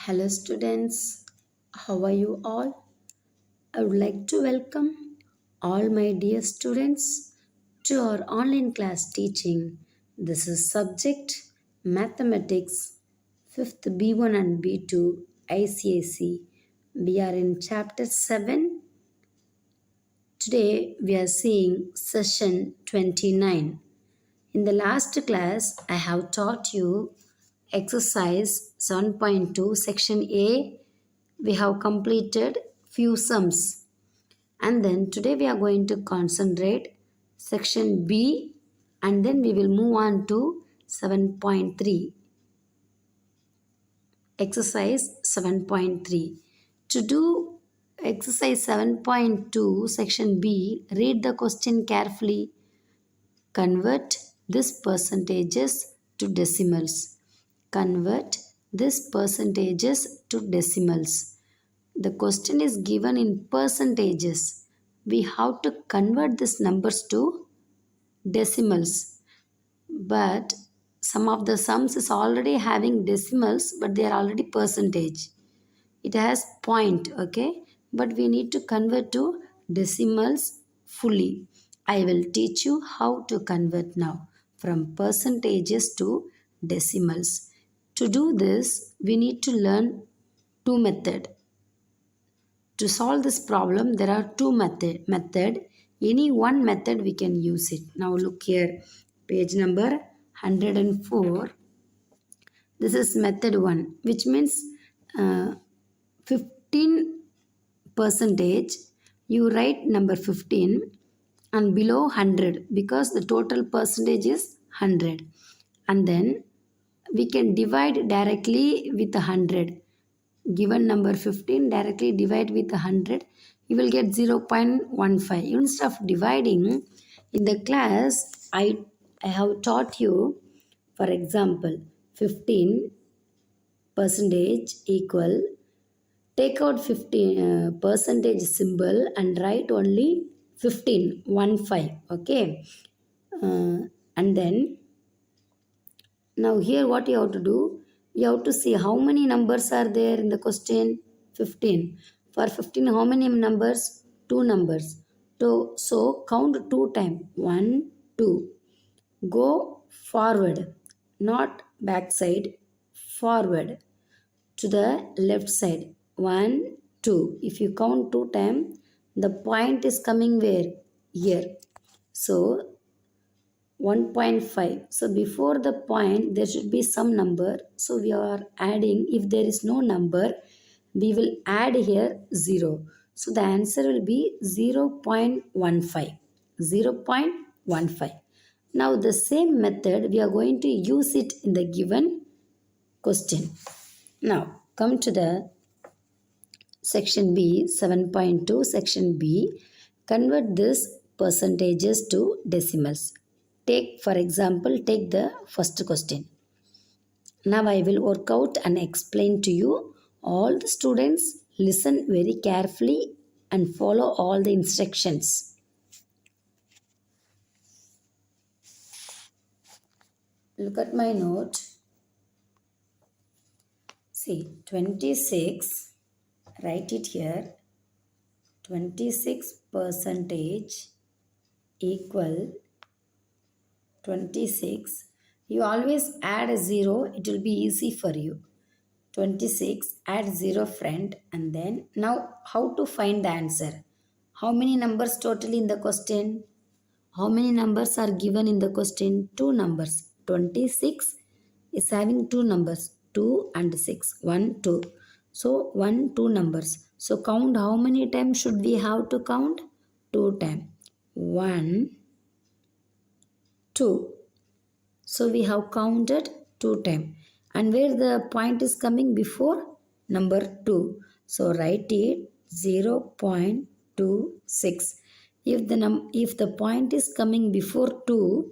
Hello students, how are you all? I would like to welcome all my dear students to our online class teaching. This is subject mathematics 5th B1 and B2 ICSE. We are in chapter 7. Today we are seeing session 29. In the last class, I have taught you exercise 7.2 section A. We have completed few sums, and then today we are going to concentrate section B, and then we will move on to 7.3 exercise 7.3. To do exercise 7.2 section B, read the question carefully. Convert this percentages to decimals. Convert this percentages to decimals. The question is given in percentages. We have to convert these numbers to decimals. But some of the sums is already having decimals, but they are already percentage. It has point, okay? But we need to convert to decimals fully. I will teach you how to convert now from percentages to decimals. To do this, we need to learn two methods. To solve this problem, there are two method. Any one method we can use it. Now look here, page number 104. This is method 1, which means 15 percentage. You write number 15 and below 100 because the total percentage is 100. And then we can divide directly with 100. Given number 15, directly divide with 100, you will get 0.15. Instead of dividing, in the class I have taught you, for example, 15 percentage equal, take out 15 percentage symbol and write only 15, 1 5, okay. And then now here what you have to do, you have to see how many numbers are there in the question. 15. For 15, how many numbers? 2 numbers. So count 2 times. 1, 2. Go forward, not back side, forward to the left side. 1, 2. If you count 2 times, the point is coming where? Here. So 1.5. So before the point there should be some number. So we are adding. If there is no number, we will add here 0. So the answer will be 0.15. 0.15. Now the same method we are going to use it in the given question. Now come to the section B, 7.2 section B. Convert this percentages to decimals. Take, for example, take the first question. Now I will work out and explain to you. All the students listen very carefully and follow all the instructions. Look at my note. See, 26, write it here. 26 percentage equal 26. You always add a 0, it will be easy for you. 26, add 0 friend, and then now how to find the answer? How many numbers total in the question? How many numbers are given in the question? 2 numbers. 26 is having 2 numbers, 2 and 6, 1, 2. So 1, 2 numbers. So count how many times should we have to count? 2 times. 1, 2. So we have counted 2 times. And where the point is coming before? Number 2. So write it 0.26. If the point is coming before 2,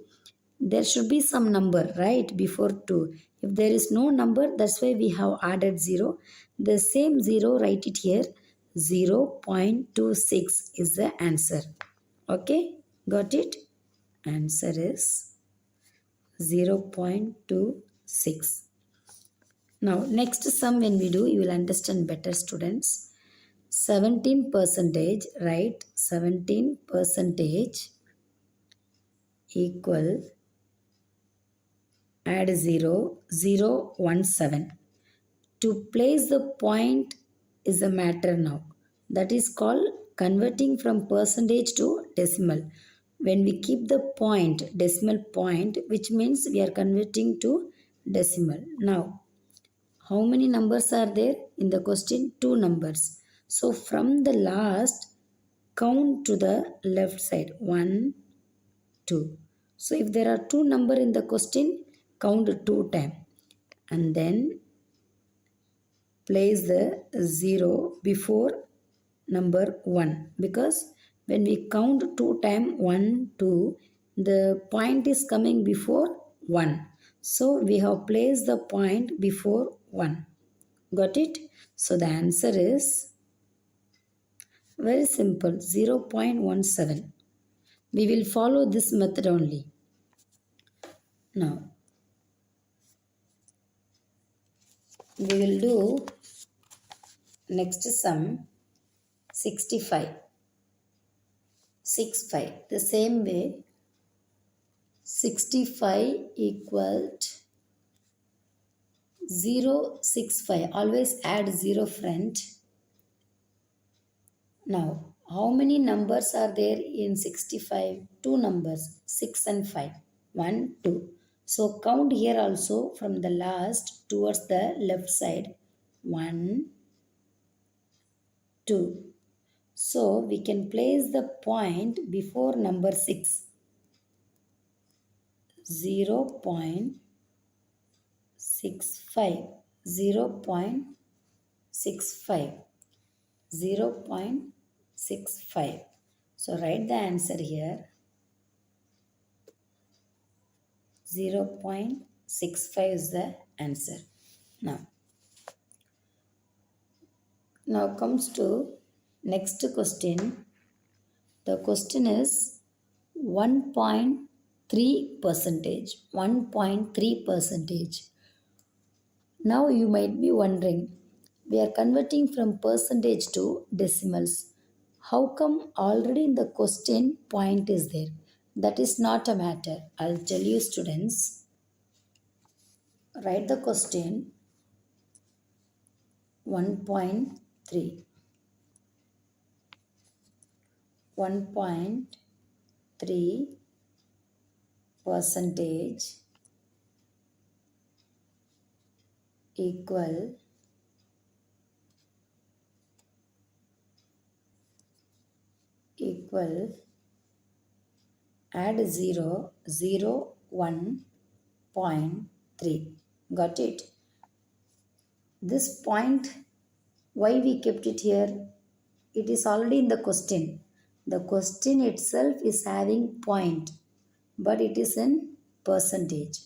there should be some number, right? Before 2. If there is no number, that's why we have added 0. The same 0, write it here. 0.26 is the answer. Okay? Got it? Answer is 0.26. Now, next sum when we do, you will understand better, students. 17 percentage, right? 17 percentage equal, add 0, 0, 1, 7. To place the point is a matter now. That is called converting from percentage to decimal. When we keep the point, decimal point, which means we are converting to decimal. Now, how many numbers are there in the question? Two numbers. So from the last, count to the left side. 1, 2. So if there are two number in the question, count two times. And then place the 0 before number 1, because when we count 2 times 1 2, the point is coming before 1, so we have placed the point before 1. Got it? So the answer is very simple, 0.17. We will follow this method only. Now we will do next sum, 65. 65. The same way, 65 equal 065. Always add 0 front. Now, how many numbers are there in 65? Two numbers, 6 and 5. 1, 2. So count here also from the last towards the left side. 1, 2. So we can place the point before number 6. 0.65. 0.65. 0.65. So write the answer here. 0.65 is the answer. Now comes to next question. The question is 1.3 percentage. 1.3 percentage. Now you might be wondering, we are converting from percentage to decimals. How come already in the question point is there? That is not a matter. I'll tell you, students. Write the question 1.3. 1.3 percentage equal add 0, 0, 1.3. Got it? This point, why we kept it here? It is already in the question. The question itself is having point, but it is in percentage.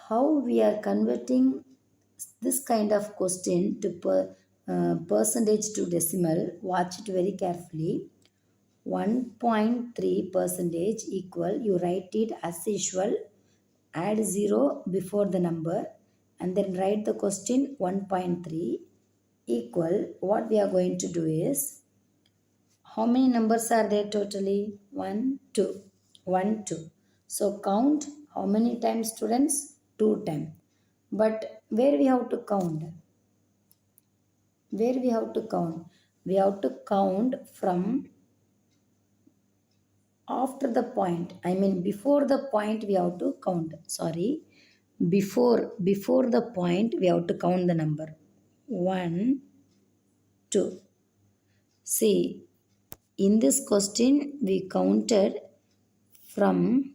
How we are converting this kind of question to percentage to decimal? Watch it very carefully. 1.3 percentage equal, you write it as usual, add 0 before the number and then write the question 1.3 equal, what we are going to do is, how many numbers are there totally? 1, 2. 1, 2. So count how many times, students? 2 times. But where we have to count? Where we have to count? We have to count from after the point. I mean before the point we have to count. Sorry. Before the point we have to count the number. 1, 2. See, in this question we counted from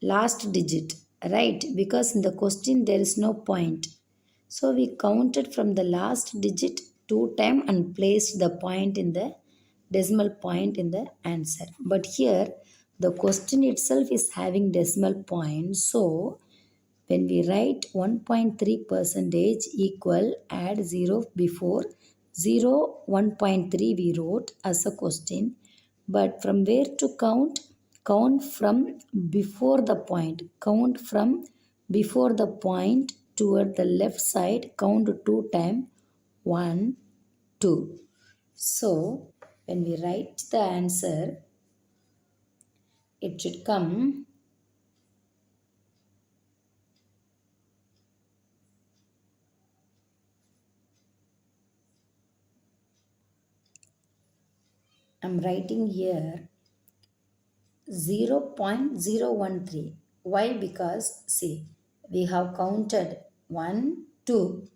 last digit, right? Because in the question there is no point. So we counted from the last digit 2 times and placed the point in the decimal point in the answer. But here the question itself is having decimal point. So when we write 1.3 percentage equal, add 0 before 0, 1.3 we wrote as a question. But from where to count? Count from before the point. Count from before the point toward the left side, count 2 times. 1, 2. So, when we write the answer, it should come. I'm writing here 0.013. Why? Because see, we have counted 1, 2.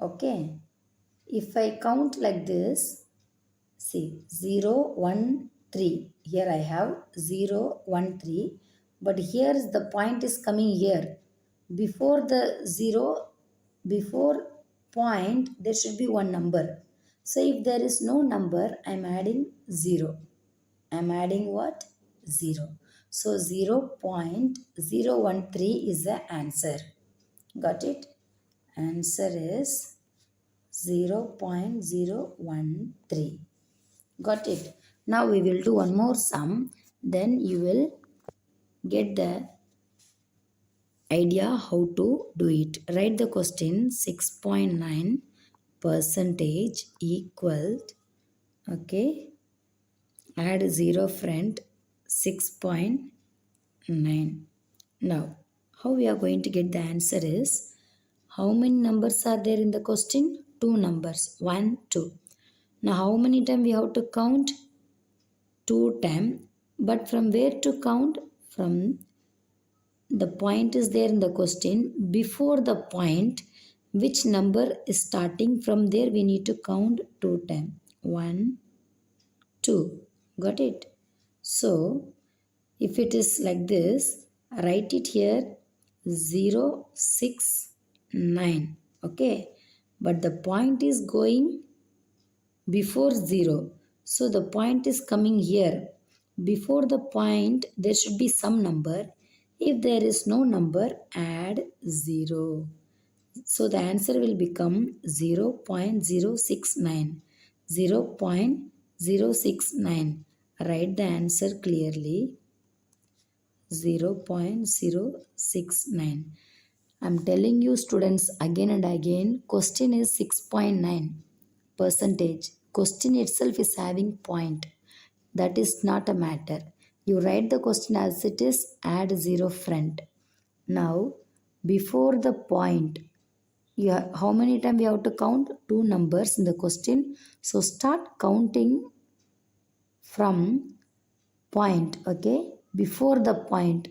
Okay. If I count like this, see 0, 1, 3. Here I have 0, 1, 3. But here is the point is coming here. Before the 0, before point, there should be one number. So if there is no number, I am adding 0. I'm adding what? 0. So 0.013 is the answer. Got it? Answer is 0.013. Got it? Now we will do one more sum. Then you will get the idea how to do it. Write the question 6.9 percentage equal. Okay. Add 0 front 6.9. Now, how we are going to get the answer is, how many numbers are there in the question? 2 numbers, 1, 2. Now, how many times we have to count? 2 times. But from where to count? From the point is there in the question. Before the point, which number is starting from there, we need to count 2 times. 1, 2. Got it? So, if it is like this, write it here 0, 6, 9. Okay. But the point is going before 0. So the point is coming here. Before the point, there should be some number. If there is no number, add 0. So the answer will become 0.069. 0.069. Write the answer clearly. 0.069. I'm telling you students again and again, question is 6.9 percentage. Question itself is having point. That is not a matter. You write the question as it is, add 0 front. Now, before the point, how many times we have to count? 2 numbers in the question. So start counting from point. Okay, before the point,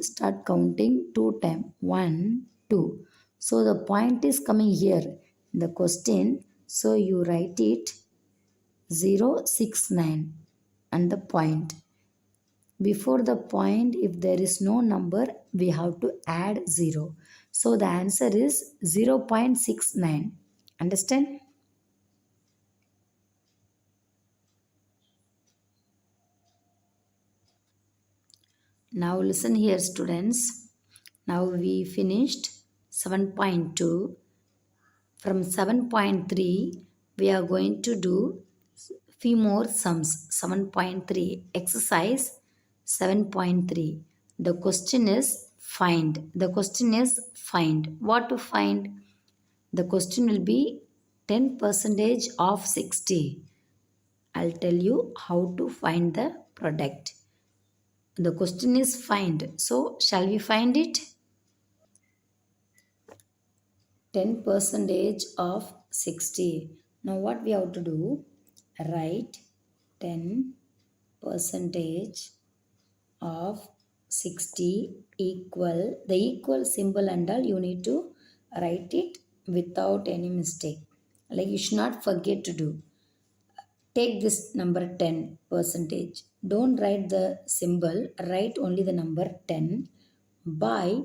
start counting 2 times. 1, 2. So the point is coming here in the question, so you write it 069 and the point. Before the point, if there is no number, we have to add 0. So the answer is 0.69. Understand? Now listen here students. Now we finished 7.2. From 7.3 we are going to do few more sums. 7.3 exercise 7.3. The question is find. The question is find. What to find? The question will be 10 percentage of 60. I'll tell you how to find the product. The question is find. So, shall we find it? 10 percentage of 60. Now, what we have to do? Write 10 percentage of 60 equal. The equal symbol and all you need to write it without any mistake. Like you should not forget to do. Take this number 10 percentage. Don't write the symbol, write only the number 10 by,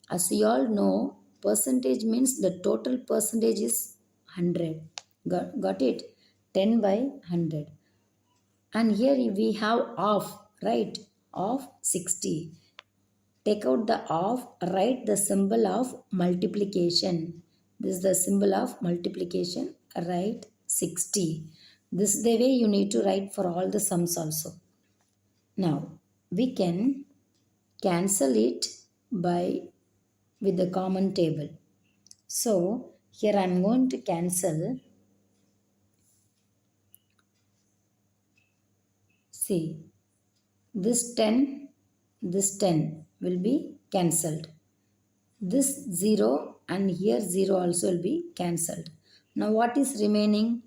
as you all know, percentage means the total percentage is 100. Got it? 10 by 100. And here we have of, right? Of 60. Take out the of, write the symbol of multiplication. This is the symbol of multiplication, write 60. This is the way you need to write for all the sums also. Now, we can cancel it by with the common table. So here I am going to cancel. See, this 10 will be cancelled. This 0 and here 0 also will be cancelled. Now what is remaining?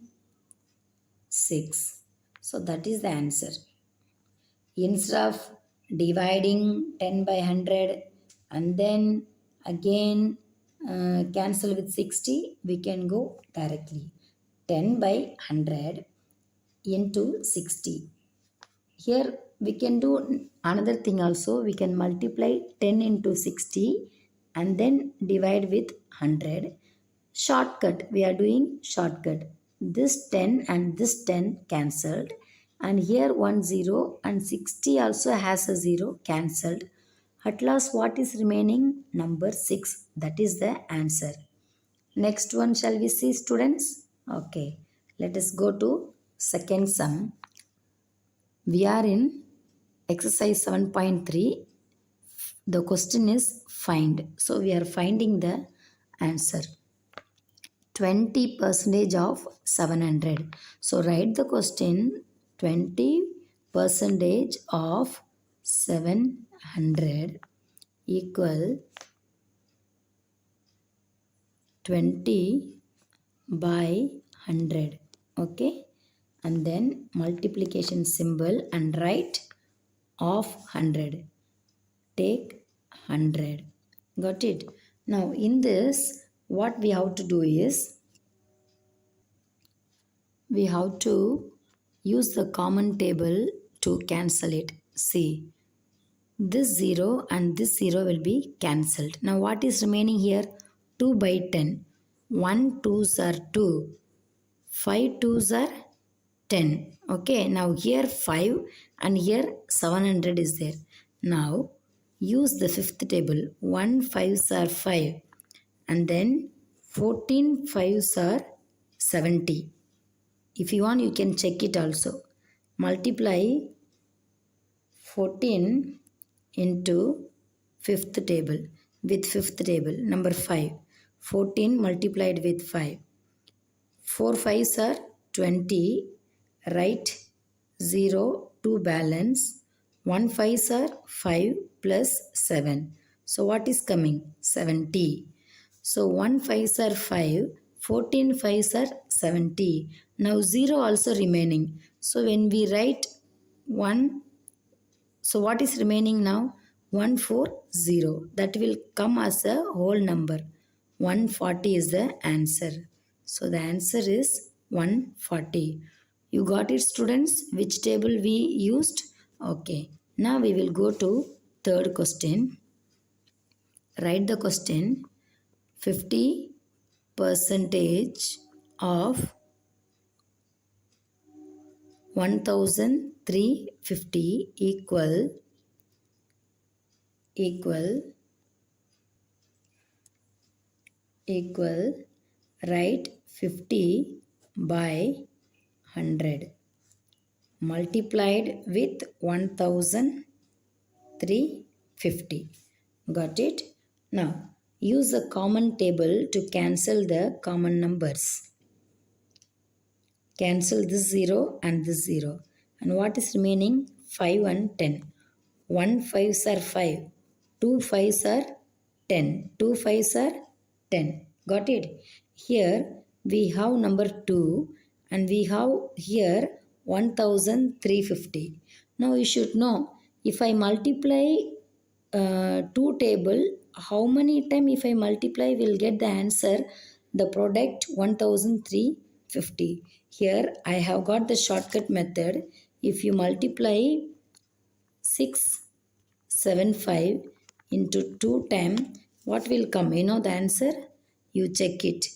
6. So that is the answer. Instead of dividing 10 by 100 and then again cancel with 60, we can go directly. 10 by 100 into 60. Here we can do another thing also. We can multiply 10 into 60 and then divide with 100. Shortcut, we are doing shortcut. This 10 and this 10 cancelled, and here 1 0 and 60 also has a 0 cancelled. At last what is remaining? Number 6. That is the answer. Next one shall we see, students? Okay, let us go to second sum. We are in exercise 7.3. The question is find. So we are finding the answer. 20 percentage of 700. So write the question. 20 percentage of 700 equal 20 by 100. Okay, and then multiplication symbol and write of 100. Take 100. Got it? Now in this, what we have to do is, we have to use the common table to cancel it. See, this 0 and this 0 will be cancelled. Now what is remaining here? 2 by 10. 1 2s are 2. 5 2s are 10. Okay, now here 5 and here 700 is there. Now use the fifth table. 1 5s are 5 and then 14 5s are 70. If you want, you can check it also. Multiply 14 into fifth table with fifth table, number 5. 14 multiplied with 5. 4 5s are 20. Write 0 to balance. 1 5s are 5 plus 7. So what is coming? 70. So 1 5s are 5. 14 5s are 70. Now 0 also remaining. So when we write 1, so what is remaining now? 140. That will come as a whole number. 140 is the answer. So the answer is 140. You got it, students? Which table we used? Okay. Now we will go to third question. Write the question. 50 percentage of 1350 equal write 50 by 100 multiplied with 1350. Got it? Now use the common table to cancel the common numbers. Cancel this 0 and this 0. And what is remaining? 5 and 10. 1 5s are 5. 2 5s are 10. 2 5s are 10. Got it? Here we have number 2 and we have here 1350. Now you should know, if I multiply 2 table, how many time if I multiply will get the answer, the product 1350. Here I have got the shortcut method. If you multiply 675 into 2 times, what will come? You know the answer? You check it.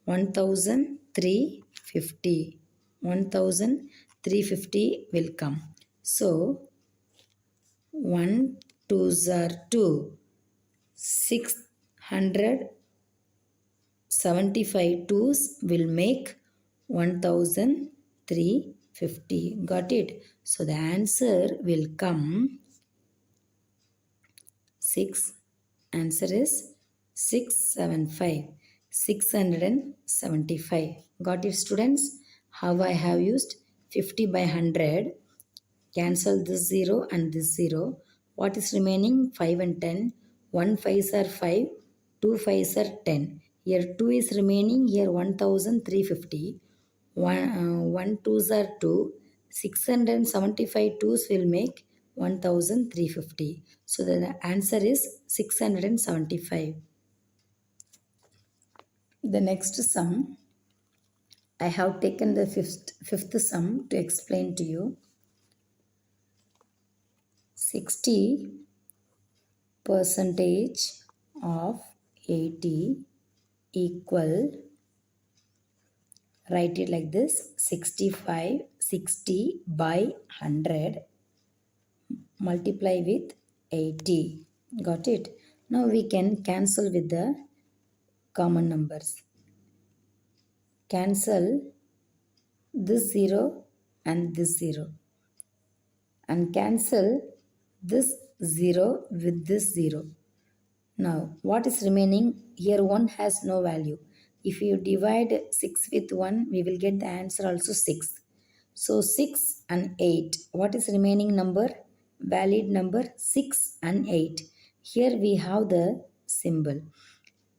1350. 1350 will come. So 1 2s are 2. 675 twos will make 1350. Got it? So the answer will come 6. Answer is 675. 675. Got it, students? How I have used 50 by 100. Cancel this 0 and this 0. What is remaining? 5 and 10. 1 5s are 5. 2 5s are 10. Here 2 is remaining. Here 1350. 1 2s are 2. 675 twos will make 1350. So the answer is 675. The next sum, I have taken the fifth sum to explain to you. 60 percentage of 80 equal, write it like this, 65, 60 by 100 multiply with 80. Got it? Now we can cancel with the common numbers. Cancel this 0 and this 0, and cancel this 0 with this 0. Now, what is remaining? Here 1 has no value. If you divide 6 with 1, we will get the answer also 6. So 6 and 8. What is remaining number? Valid number 6 and 8. Here we have the symbol.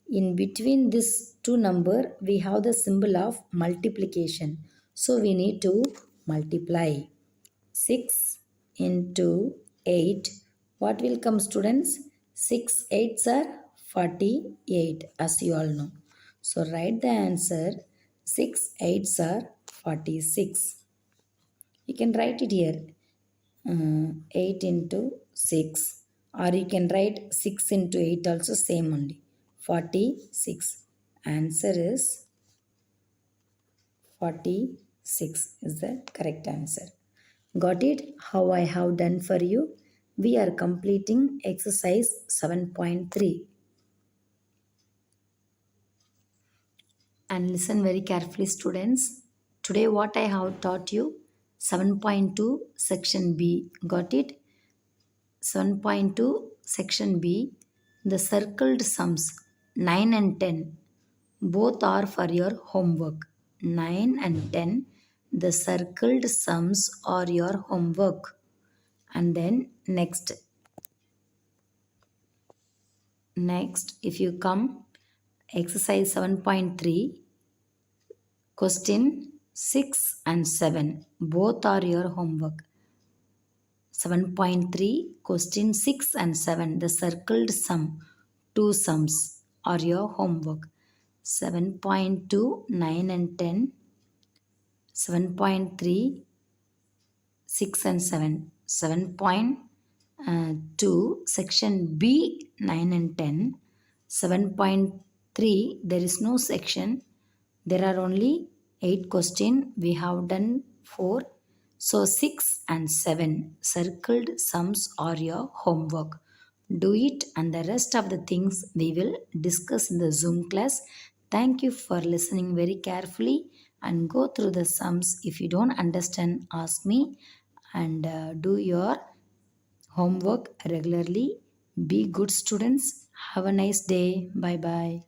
In between this two number, we have the symbol of multiplication. So we need to multiply. 6 into 8. What will come, students? 6 8s are 48, as you all know. So write the answer. 6 8s are 46. You can write it here. 8 into 6. Or you can write 6 into 8 also, same only. 46. Answer is 46 is the correct answer. Got it? How I have done for you? We are completing exercise 7.3. And listen very carefully, students. Today what I have taught you, 7.2 section B. Got it? 7.2 section B. The circled sums 9 and 10 both are for your homework. 9 and 10, the circled sums are your homework. And then next, if you come, exercise 7.3, question 6 and 7, both are your homework. 7.3, question 6 and 7, the circled sum, two sums are your homework. 7.2, 9 and 10, 7.3, 6 and 7, 7.2, section B, 9 and 10, 7.3, there is no section, there are only 8 questions, we have done 4, so 6 and 7, circled sums are your homework. Do it, and the rest of the things we will discuss in the Zoom class. Thank you for listening very carefully and go through the sums. If you don't understand, ask me, and do your homework regularly. Be good students. Have a nice day. Bye bye.